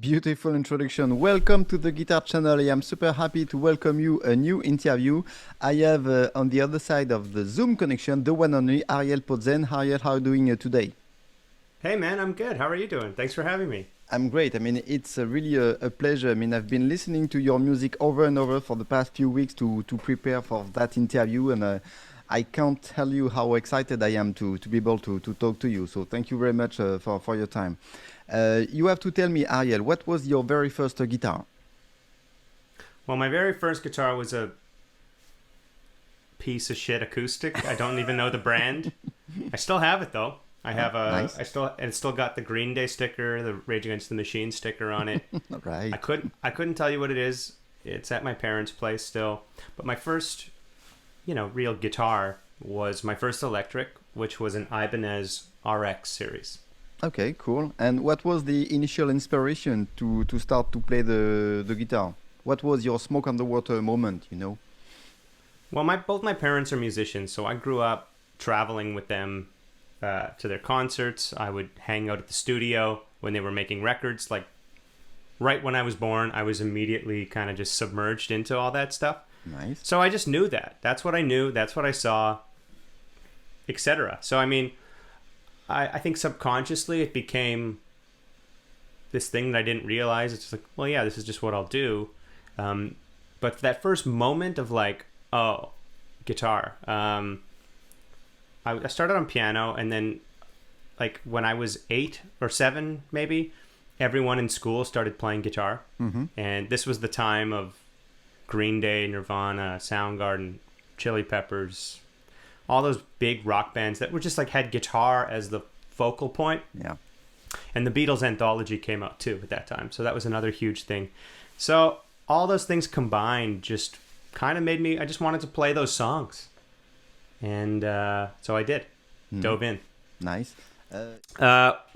Beautiful introduction. Welcome to the Guitar Channel. I am super happy to welcome you a new interview. I have on the other side of the Zoom connection, the one and only Ariel Posen. Ariel, how are you doing today? Hey man, I'm good. How are you doing? Thanks for having me. I'm great. I mean, it's really a pleasure. I mean, I've been listening to your music over and over for the past few weeks to prepare for that interview, and I can't tell you how excited I am to be able to talk to you. So thank you very much for your time. You have to tell me, Ariel, what was your very first guitar? Well, my very first guitar was a piece of shit acoustic. I don't even know the brand. I still have it though. I have nice. It's still got the Green Day sticker, the Rage Against the Machine sticker on it. Right. I couldn't tell you what it is. It's at my parents' place still. But my first, real guitar was my first electric, which was an Ibanez RX series. Okay, cool. And what was the initial inspiration to start to play the guitar? What was your smoke on the water moment, Well, both my parents are musicians, so I grew up traveling with them to their concerts. I would hang out at the studio when they were making records. Like, right when I was born, I was immediately kind of just submerged into all that stuff. Nice. So I just knew that. That's what I knew. That's what I saw, etc. So, I mean, I think subconsciously it became this thing that I didn't realize. It's just like, well, yeah, this is just what I'll do. But that first moment of like, oh, guitar. I started on piano, and then like when I was 8 or 7, maybe, everyone in school started playing guitar. Mm-hmm. And this was the time of Green Day, Nirvana, Soundgarden, Chili Peppers, all those big rock bands that were just like had guitar as the focal point. Yeah. And the Beatles anthology came out too at that time. So that was another huge thing. So all those things combined just kind of made me, I just wanted to play those songs. And so I did. Dove in. Nice.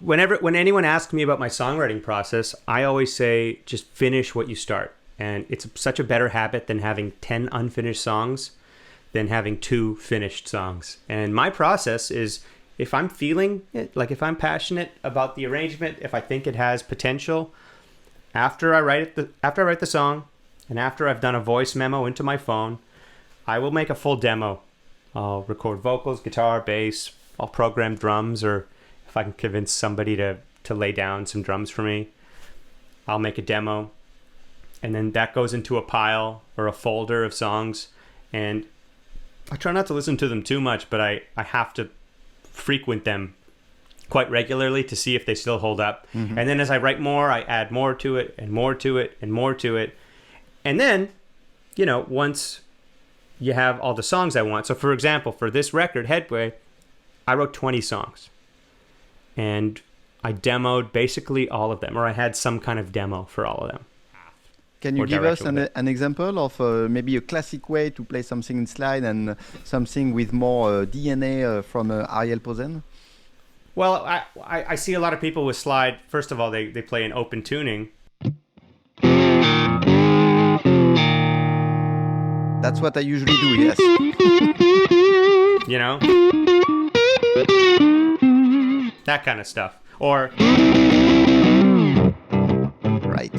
When anyone asks me about my songwriting process, I always say just finish what you start. And it's such a better habit than having 10 unfinished songs than having 2 finished songs. And my process is, if I'm feeling it, like if I'm passionate about the arrangement, if I think it has potential, after I write the song, and after I've done a voice memo into my phone, I will make a full demo. I'll record vocals, guitar, bass. I'll program drums, or if I can convince somebody to lay down some drums for me, I'll make a demo. And then that goes into a pile or a folder of songs. And I try not to listen to them too much, but I have to frequent them quite regularly to see if they still hold up. Mm-hmm. And then as I write more, I add more to it and more to it and more to it. And then, once you have all the songs I want. So for example, for this record, Headway, I wrote 20 songs. And I demoed basically all of them, or I had some kind of demo for all of them. Can you give us an example of maybe a classic way to play something in slide and something with more DNA from Ariel Posen? Well, I see a lot of people with slide. First of all, they play in open tuning. That's what I usually do, yes. That kind of stuff. Or... Right.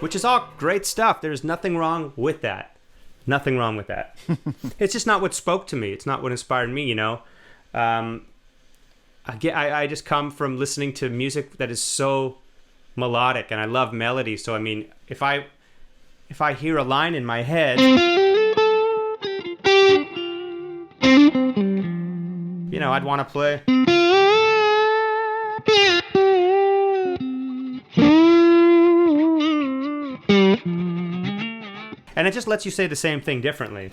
Which is all great stuff. There's nothing wrong with that. Nothing wrong with that. It's just not what spoke to me. It's not what inspired me, I just come from listening to music that is so melodic, and I love melody. So, I mean, if I hear a line in my head, I'd want to play. And it just lets you say the same thing differently.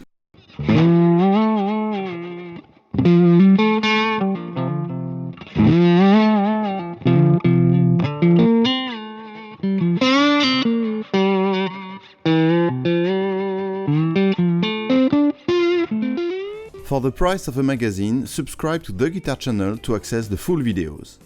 For the price of a magazine, subscribe to the Guitar Channel to access the full videos.